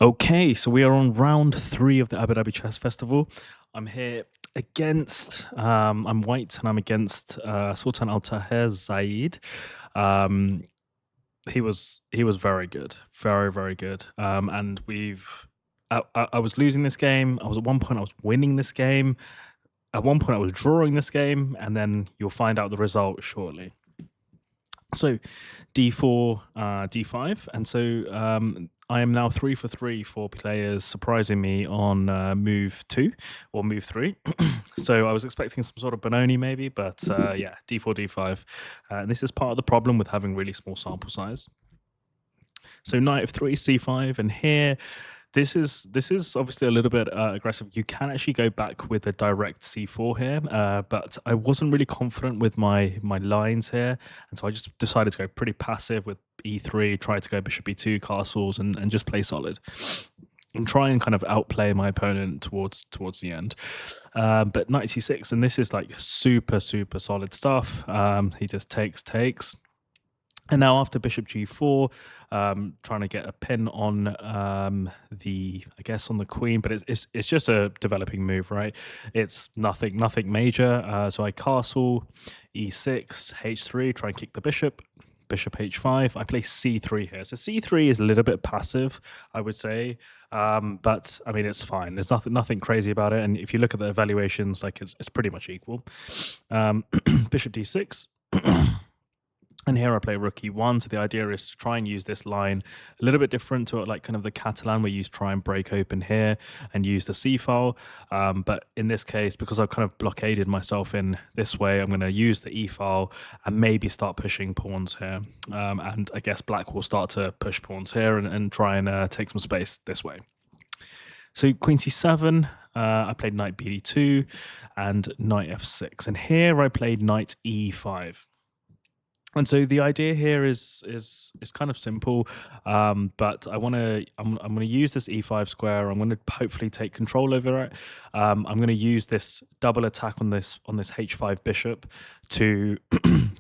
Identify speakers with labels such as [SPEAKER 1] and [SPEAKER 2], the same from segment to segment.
[SPEAKER 1] Okay, so we are on round three of the Abu Dhabi Chess Festival. I'm here I'm white and I'm against Sultan Al Taher Zaid. Um, he was very good, very very good. And I was losing this game. I was at one point I was winning this game. At one point I was drawing this game, and then you'll find out the result shortly. So d4, d5, and so I am now 3 for 3 for players surprising me on move 2 or move 3. So I was expecting some sort of Benoni maybe, but yeah, d4, d5. And this is part of the problem with having really small sample size. So knight f3, c5, and here this is obviously a little bit aggressive. You can actually go back with a direct c4 here, but I wasn't really confident with my lines here, and so I just decided to go pretty passive with e3, try to go bishop e2, castles, and just play solid and try and kind of outplay my opponent towards the end. But knight c6, and this is like super solid stuff. He just takes. And now after bishop g4, trying to get a pin on on the queen, but it's just a developing move, right? It's nothing major. So I castle, e6, h3, try and kick the bishop h5. I play c3 here. So c3 is a little bit passive, I would say, but I mean it's fine. There's nothing crazy about it, and if you look at the evaluations, like it's pretty much equal. Bishop d6. And here I play rook e1. So the idea is to try and use this line a little bit different to like kind of the Catalan, where you try and break open here and use the c file. But in this case, because I've kind of blockaded myself in this way, I'm going to use the e file and maybe start pushing pawns here. And I guess black will start to push pawns here and try and take some space this way. So queen c7, I played knight bd2 and knight f6. And here I played knight e5. And so the idea here is kind of simple, but I'm going to use this e5 square. I'm going to hopefully take control over it. I'm going to use this double attack on this h5 bishop to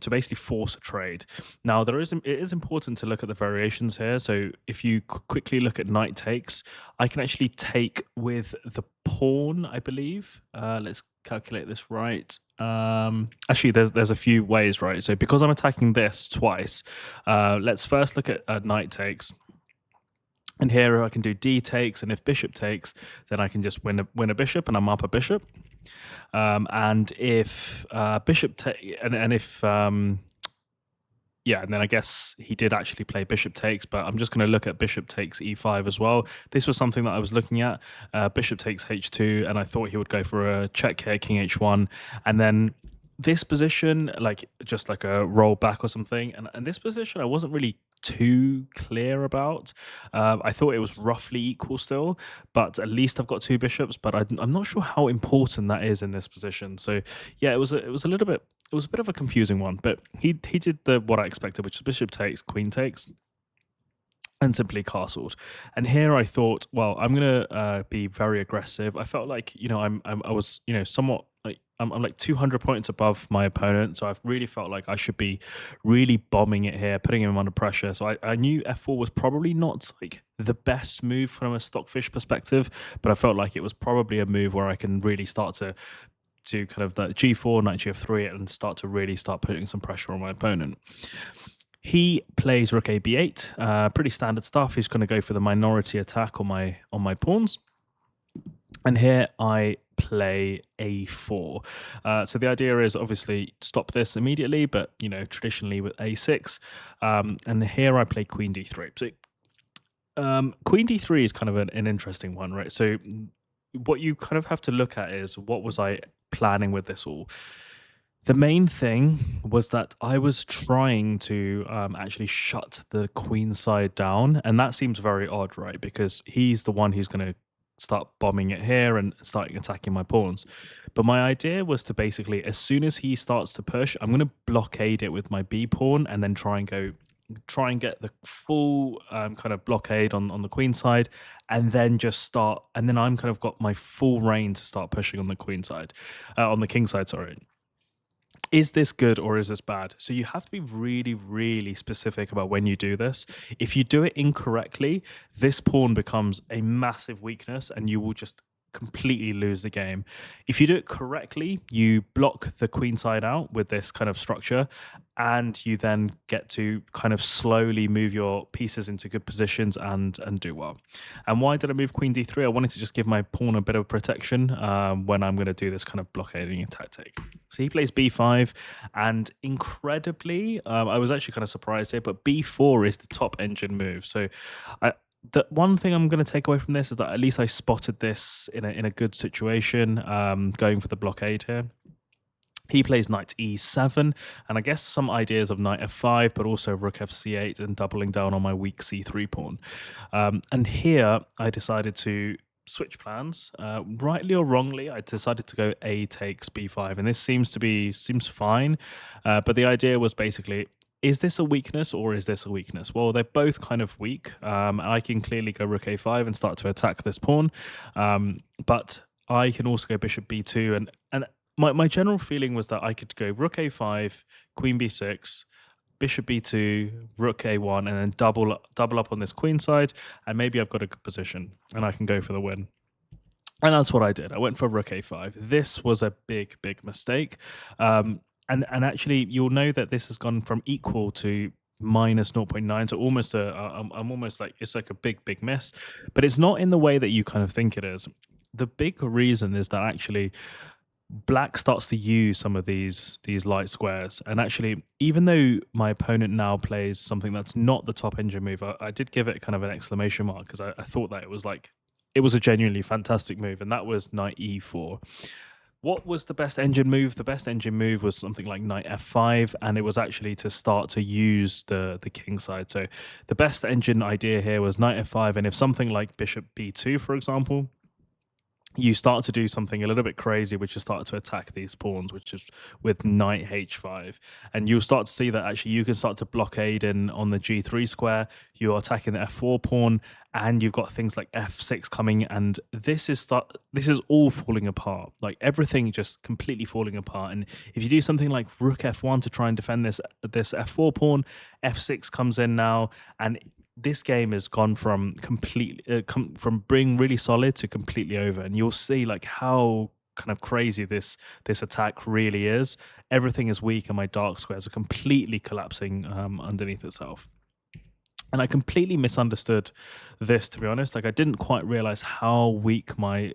[SPEAKER 1] to basically force a trade. Now it is important to look at the variations here. So if you quickly look at knight takes, I can actually take with the pawn, I believe. Let's calculate this right. Actually, there's a few ways, right? So because I'm attacking this twice, let's first look at knight takes. And here I can do d takes, and if bishop takes, then I can just win a bishop, and I'm up a bishop. And if bishop and if yeah, and then I guess he did actually play bishop takes, but I'm just going to look at bishop takes e5 as well. This was something that I was looking at. Bishop takes h2, and I thought he would go for a check here, king h1, and then this position, like just like a roll back or something. And this position, I wasn't really too clear about. I thought it was roughly equal still, but at least I've got two bishops. But I'm not sure how important that is in this position. So yeah, it was a bit of a confusing one. But he did what I expected, which is bishop takes, queen takes, and simply castled. And here I thought, well, I'm gonna be very aggressive. I felt like I was somewhat like I'm like 200 points above my opponent, so I've really felt like I should be really bombing it here, putting him under pressure. So I knew f4 was probably not like the best move from a stockfish perspective, but I felt like it was probably a move where I can really start to kind of the g4, knight gf3, and start putting some pressure on my opponent. He plays rook a b8, pretty standard stuff. He's going to go for the minority attack on my pawns. And here I play a4. So the idea is obviously stop this immediately, but traditionally with a6. And here I play queen d3. So queen d3 is kind of an interesting one, right? So what you kind of have to look at is, what was I planning with this all? The main thing was that I was trying to actually shut the queen side down, and that seems very odd, right? Because he's the one who's going to start bombing it here and starting attacking my pawns. But my idea was to basically, as soon as he starts to push, I'm going to blockade it with my b pawn, and then try and get the full kind of blockade on the queen side, and then and then I'm kind of got my full reign to start pushing on the queen side, on the king side, sorry. Is this good or is this bad? So you have to be really, really specific about when you do this. If you do it incorrectly, this pawn becomes a massive weakness and you will just completely lose the game. If you do it correctly, you block the queen side out with this kind of structure, and you then get to kind of slowly move your pieces into good positions and do well. And why did I move queen d3? I wanted to just give my pawn a bit of protection when I'm going to do this kind of blockading tactic. So he plays b5, and incredibly, I was actually kind of surprised here, but b4 is the top engine move. So the one thing I'm going to take away from this is that at least I spotted this in a good situation, going for the blockade here. He plays knight e7, and I guess some ideas of knight f5, but also rook fc8 and doubling down on my weak c3 pawn. And here I decided to switch plans. Rightly or wrongly, I decided to go a takes b5, and this seems fine. But the idea was basically, is this a weakness or is this a weakness? Well, they're both kind of weak. I can clearly go rook a5 and start to attack this pawn, but I can also go bishop b2, and my general feeling was that I could go rook a5, queen b6, bishop b2, rook a1, and then double up on this queen side, and maybe I've got a good position and I can go for the win. And that's what I did. I went for rook a5. This was a big mistake. And actually, you'll know that this has gone from equal to minus 0.9 to almost I'm almost like, it's like a big miss, but it's not in the way that you kind of think it is. The big reason is that actually black starts to use some of these light squares, and actually, even though my opponent now plays something that's not the top engine move, I did give it kind of an exclamation mark, because I thought that it was a genuinely fantastic move, and that was knight e4. What was the best engine move? The best engine move was something like knight f5, and it was actually to start to use the king side. So the best engine idea here was knight f5, and if something like bishop b2, for example, you start to do something a little bit crazy, which is start to attack these pawns, which is with knight h5. And you'll start to see that actually you can start to blockade in on the g3 square. You're attacking the f4 pawn, and you've got things like f6 coming, and this is all falling apart. Like, everything just completely falling apart. And if you do something like rook f1 to try and defend this f4 pawn, f6 comes in now, and this game has gone from from being really solid to completely over, and you'll see like how kind of crazy this attack really is. Everything is weak, and my dark squares are completely collapsing underneath itself. And I completely misunderstood this, to be honest. Like, I didn't quite realize how weak my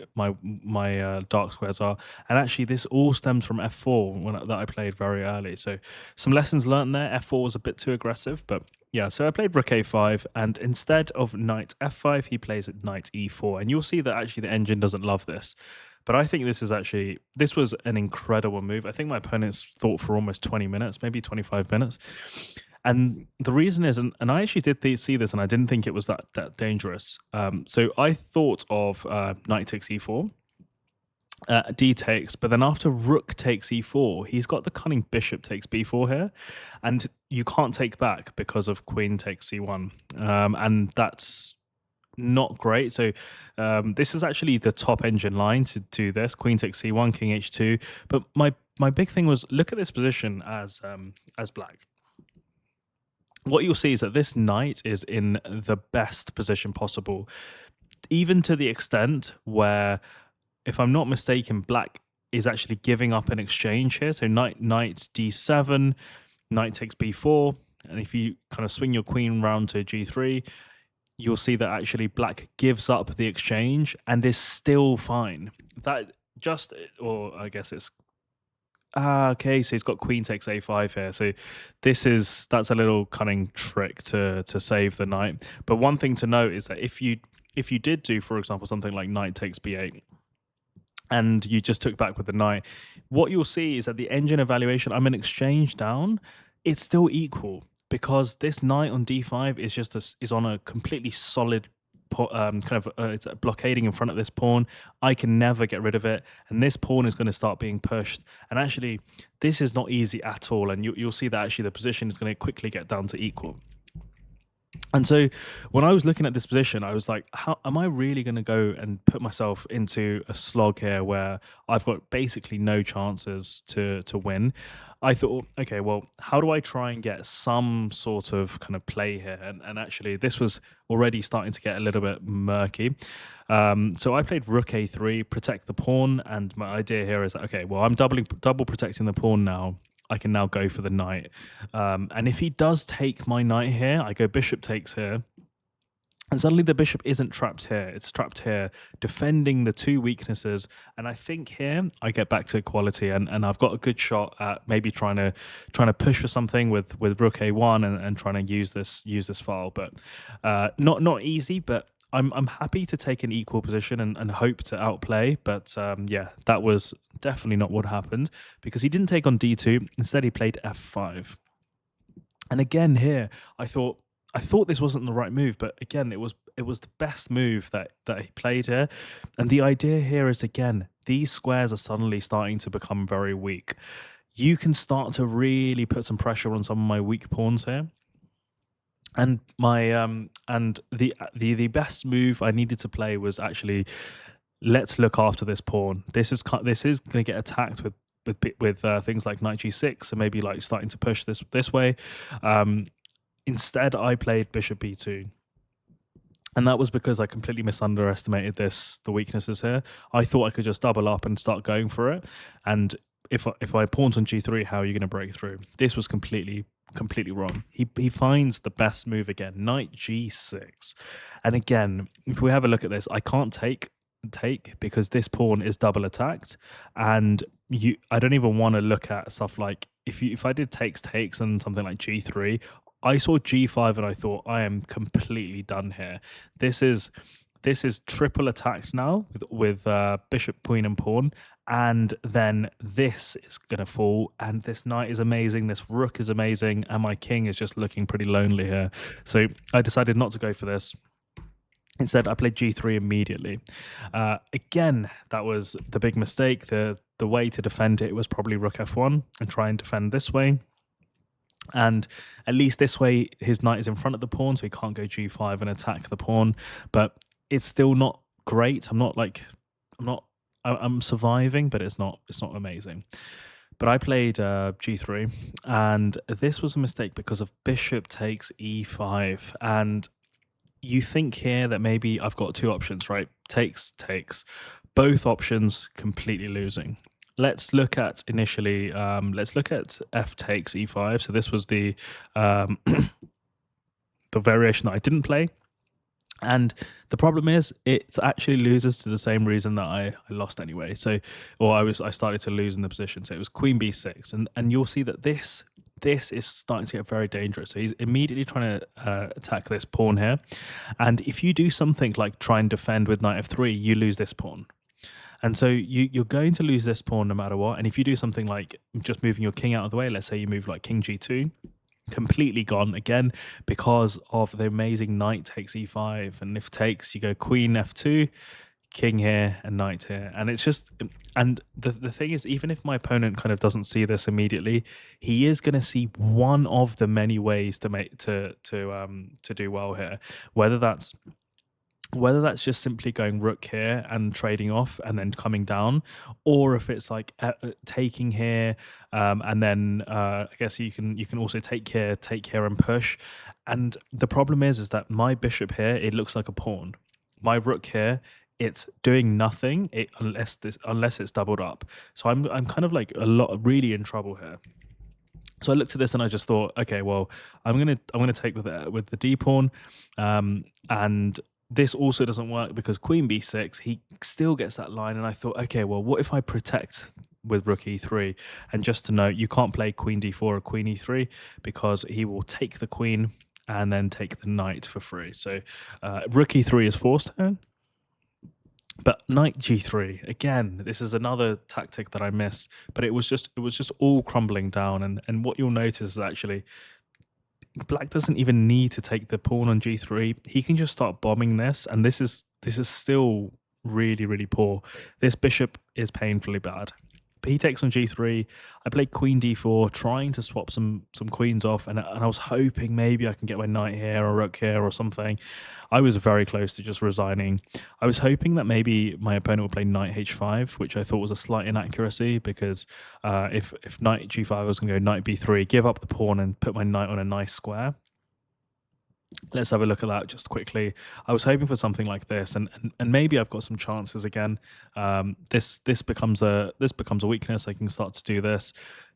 [SPEAKER 1] dark squares are. And actually, this all stems from f4 that I played very early. So some lessons learned there. f4 was a bit too aggressive, but yeah. So I played rook a5, and instead of knight f5, he plays at knight e4. And you'll see that actually the engine doesn't love this. But I think this was an incredible move. I think my opponents thought for almost 20 minutes, maybe 25 minutes. And the reason is, and I actually did see this, and I didn't think it was that dangerous. So I thought of knight takes e4, d takes, but then after rook takes e4, he's got the cunning bishop takes b4 here, and you can't take back because of queen takes c1, and that's not great. So this is actually the top engine line to do this. Queen takes c1, king h2. But my big thing was, look at this position as black. What you'll see is that this knight is in the best position possible, even to the extent where, if I'm not mistaken, black is actually giving up an exchange here. So knight d7, knight takes b4, and if you kind of swing your queen round to g3, you'll see that actually black gives up the exchange and is still fine. Or I guess it's okay, so he's got queen takes a5 here. So that's a little cunning trick to save the knight. But one thing to note is that if you did do, for example, something like knight takes b8, and you just took back with the knight, what you'll see is that the engine evaluation, I'm an exchange down, it's still equal, because this knight on d5 is on a completely solid it's blockading in front of this pawn. I can never get rid of it, and this pawn is going to start being pushed. And actually, this is not easy at all, and you'll see that actually the position is going to quickly get down to equal. And so when I was looking at this position, I was like, how am I really going to go and put myself into a slog here where I've got basically no chances to win? I thought, okay, well, how do I try and get some sort of kind of play here? And actually, this was already starting to get a little bit murky. So I played rook a3, protect the pawn, and my idea here is that, okay, well, I'm double protecting the pawn now. I can now go for the knight. And if he does take my knight here, I go bishop takes here. And suddenly the bishop isn't trapped here. It's trapped here, defending the two weaknesses. And I think here I get back to equality, and I've got a good shot at maybe trying to push for something with rook a1 and trying to use this file. But not easy, but I'm happy to take an equal position and hope to outplay. But yeah, that was definitely not what happened, because he didn't take on d2. Instead, he played f5. And again here, I thought this wasn't the right move, but again, it was the best move that he played here. And the idea here is, again, these squares are suddenly starting to become very weak. You can start to really put some pressure on some of my weak pawns here. And my the best move I needed to play was actually, let's look after this pawn. This is going to get attacked with things like knight g6, so maybe like starting to push this way. Instead, I played bishop b2, and that was because I completely misunderestimated the weaknesses here. I thought I could just double up and start going for it, and if I pawns on g3, how are you going to break through? This was completely wrong. He finds the best move again, knight g6, and again, if we have a look at this, I can't take because this pawn is double attacked, and I don't even want to look at stuff like if I did takes and something like g3. I saw g5 and I thought, I am completely done here. This is triple attacked now with bishop, queen, and pawn, and then this is gonna fall, and this knight is amazing, this rook is amazing, and my king is just looking pretty lonely here. So I decided not to go for this. Instead, I played g3 immediately. Again, that was the big mistake. The way to defend it was probably rook f1 and try and defend this way. And at least this way, his knight is in front of the pawn, so he can't go g5 and attack the pawn. But it's still not great. I'm surviving, but it's not amazing. But I played g3, and this was a mistake because of bishop takes e5. And you think here that maybe I've got two options, right? Takes. Both options completely losing. Let's look at initially, let's look at f takes e5. So this was the the variation that I didn't play. And the problem is it actually loses to the same reason that I lost anyway. So, or I started to lose in the position. So it was queen b6. And you'll see that this is starting to get very dangerous. So he's immediately trying to attack this pawn here. And if you do something like try and defend with knight f3, you lose this pawn. And so you're going to lose this pawn no matter what. And if you do something like just moving your king out of the way, let's say you move like king g2, completely gone again because of the amazing knight takes e5. And if takes, you go queen f2, king here, and knight here. And it's just, and the thing is, even if my opponent kind of doesn't see this immediately, he is going to see one of the many ways to do well here, whether that's just simply going rook here and trading off and then coming down, or if it's like taking here, and then I guess you can also take here and push. And the problem is that my bishop here, it looks like a pawn. My rook here, it's doing nothing unless it's doubled up. So I'm kind of like really in trouble here. So I looked at this and I just thought, okay, well, I'm gonna take with the d pawn, and this also doesn't work because queen b6, he still gets that line. And I thought, okay, well, what if I protect with rook e3? And just to note, you can't play queen d4 or queen e3 because he will take the queen and then take the knight for free. So rook e3 is forced here. But knight g3, again, this is another tactic that I missed, but it was just all crumbling down. And what you'll notice is actually black doesn't even need to take the pawn on g3. He can just start bombing this, and this is still really, really poor. This bishop is painfully bad. he takes on g3. I played queen d4, trying to swap some queens off, and I was hoping maybe I can get my knight here or rook here or something. I was very close to just resigning. I was hoping that maybe my opponent would play knight h5, which I thought was a slight inaccuracy, because if knight g5, I was going to go knight b3, give up the pawn and put my knight on a nice square. Let's have a look at that just quickly. I was hoping for something like this, and maybe I've got some chances again. This becomes a weakness. I can start to do this.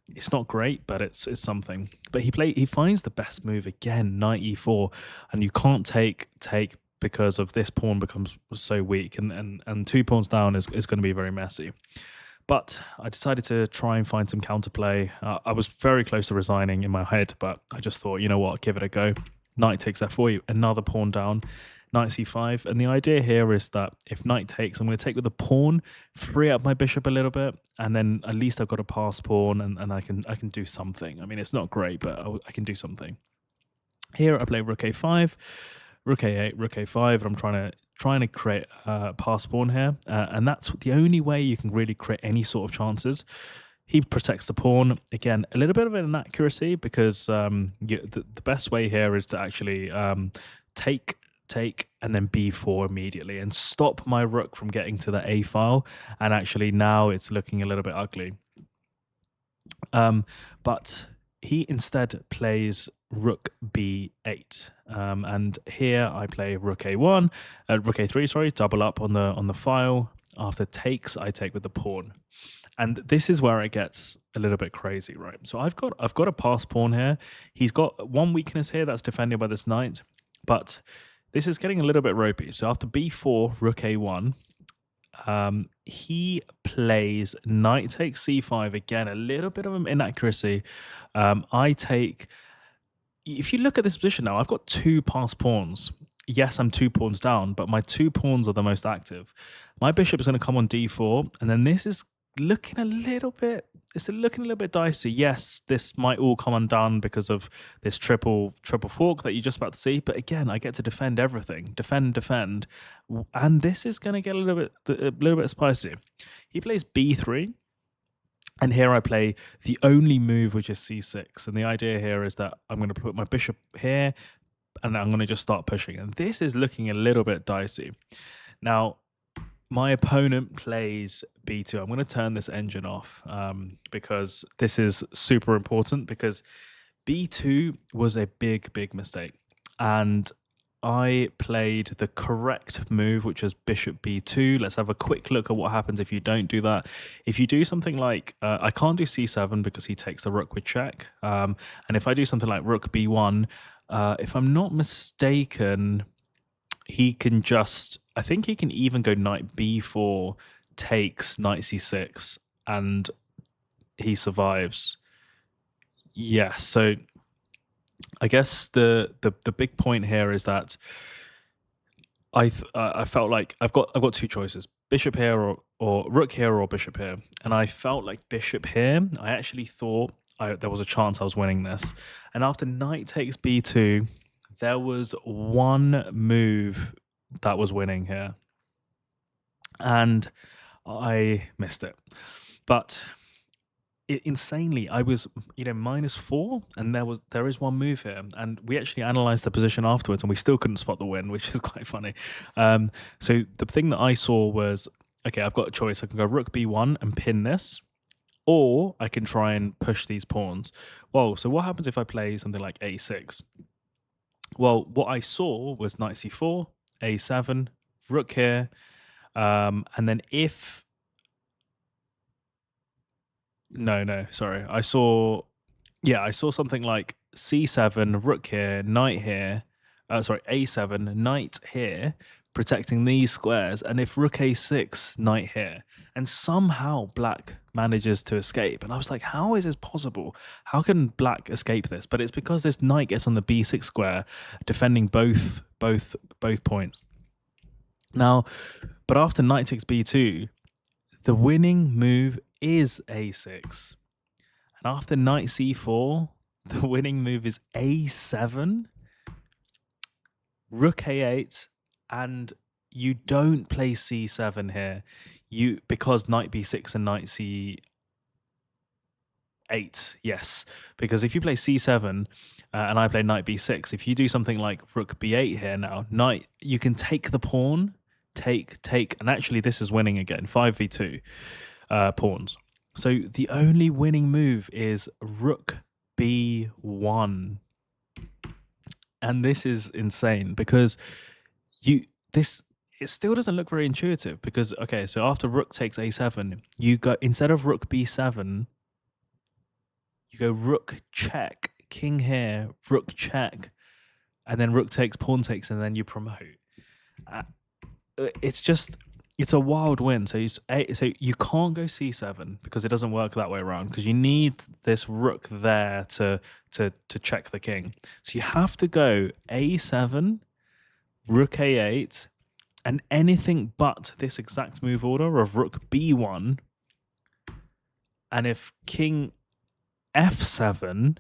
[SPEAKER 1] It's not great, but it's something. But he finds the best move again, knight e4, and you can't take because of this pawn becomes so weak, and 2 pawns down is going to be very messy. But I decided to try and find some counterplay. I was very close to resigning in my head, but I just thought, you know what, give it a go. Knight takes f4, another pawn down, knight c5. And the idea here is that if knight takes, I'm going to take with the pawn, free up my bishop a little bit, and then at least I've got a pass pawn, and I can do something. I mean, it's not great, but I can do something. Here I play rook a5, rook a8, rook a5, and I'm trying to create a pass pawn here, and that's the only way you can really create any sort of chances. He protects the pawn. Again, a little bit of an inaccuracy, because the best way here is to actually take, and then b4 immediately, and stop my rook from getting to the a file. And actually now it's looking a little bit ugly. But he instead plays rook b8, and here I play rook a1, rook a3, sorry, double up on the file. After takes, I take with the pawn. And this is where it gets a little bit crazy, right? So I've got a pass pawn here. He's got one weakness here that's defended by this knight, but this is getting a little bit ropey. So after b4, rook a1, he plays knight takes c5. Again, a little bit of an inaccuracy. I take... If you look at this position now, I've got 2 pass pawns. Yes, I'm 2 pawns down, but my 2 pawns are the most active. My bishop is going to come on d4, and then this is looking a little bit dicey. Yes, this might all come undone because of this triple fork that you're just about to see, but again, I get to defend everything, defend, and this is going to get a little bit spicy. He plays b3, and here I play the only move, which is c6, and the idea here is that I'm going to put my bishop here, and I'm going to just start pushing, and this is looking a little bit dicey. Now, my opponent plays b2. I'm going to turn this engine off, because this is super important, because b2 was a big mistake. And I played the correct move, which was bishop b2. Let's have a quick look at what happens if you don't do that. If you do something like, I can't do c7 because he takes the rook with check. And if I do something like rook b1, if I'm not mistaken, he can just... I think he can even go knight b4, takes knight c6, and he survives. Yeah, so I guess the big point here is that I felt like I've got 2 choices: bishop here or rook here or bishop here, and I felt like bishop here. I actually thought there was a chance I was winning this, and after knight takes b2, there was one move that was winning here, and I missed it. But insanely, I was -4, and there is one move here, and we actually analyzed the position afterwards, and we still couldn't spot the win, which is quite funny. So the thing that I saw was, okay, I've got a choice. I can go rook b1 and pin this, or I can try and push these pawns. Well, so what happens if I play something like a6? Well, what I saw was knight c4, a7, rook here, and then if... No, sorry. I saw something like c7, rook here, knight here, a7, knight here, protecting these squares, and if rook a6, knight here. And somehow black manages to escape. And I was like, how is this possible? How can black escape this? But it's because this knight gets on the b6 square, defending both points. Now, but after knight takes b2, the winning move is a6. And after knight c4, the winning move is a7, rook a8, and you don't play c7 here. Because knight b6 and knight c 8. Yes, because if you play c7 and I play knight b6, if you do something like rook b8 here now, knight, you can take the pawn, take, and actually this is winning again, 5v2 pawns. So the only winning move is rook b1. And this is insane because it still doesn't look very intuitive because, okay, so after rook takes a7, you go, instead of rook b7, you go rook check, king here, rook check, and then rook takes, pawn takes, and then you promote. It's a wild win. So you can't go c7 because it doesn't work that way around, because you need this rook there to check the king. So you have to go a7, rook a8, and anything but this exact move order of rook b1. And if king f7,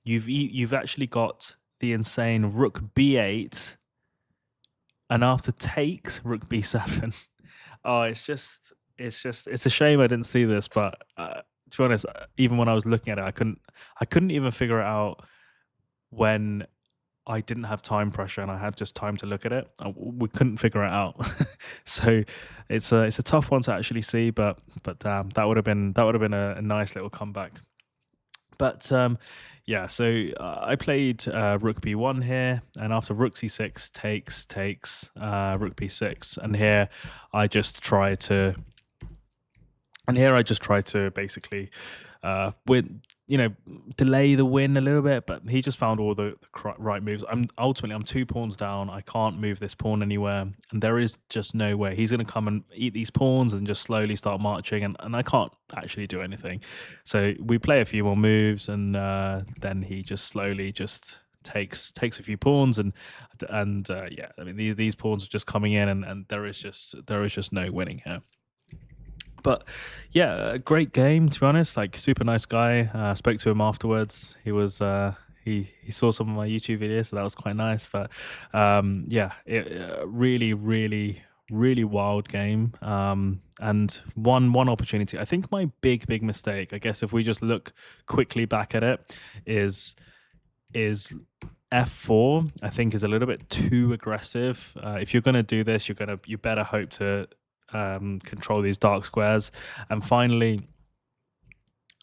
[SPEAKER 1] you've actually got the insane rook b8, and after takes rook b7. Oh, it's a shame I didn't see this, but to be honest, even when I was looking at it, I couldn't even figure it out when I didn't have time pressure and I had just time to look at it. We couldn't figure it out. So it's a tough one to actually see, but that would have been a nice little comeback. But yeah, so I played rook b1 here, and after rook c6 takes rook b6, and here I just try to basically win, delay the win a little bit, but he just found all the right moves. I'm 2 pawns down. I can't move this pawn anywhere, and there is just no way. He's going to come and eat these pawns and just slowly start marching, and I can't actually do anything. So we play a few more moves, and then he just slowly just takes a few pawns, and yeah, I mean these pawns are just coming in, and there is just no winning here. But yeah, a great game, to be honest. Like, super nice guy. Spoke to him afterwards. He was he saw some of my YouTube videos, so that was quite nice. But yeah, really, really, really wild game. And one opportunity. I think my big mistake, I guess, if we just look quickly back at it, is f4. I think is a little bit too aggressive. If you're gonna do this, you better hope to control these dark squares. And finally,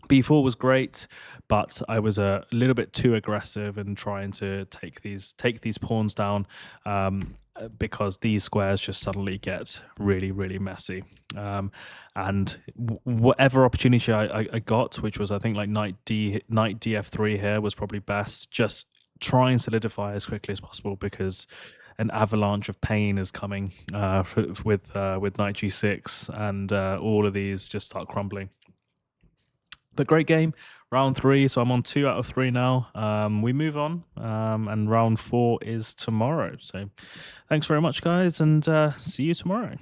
[SPEAKER 1] b4 was great, but I was a little bit too aggressive in trying to take these pawns down, because these squares just suddenly get really messy. And whatever opportunity I got, which was I think like knight df3 here, was probably best. Just try and solidify as quickly as possible, because an avalanche of pain is coming with knight g6, and all of these just start crumbling. But great game, round 3. So I'm on 2 out of 3 now. We move on, and round 4 is tomorrow. So thanks very much, guys, and see you tomorrow.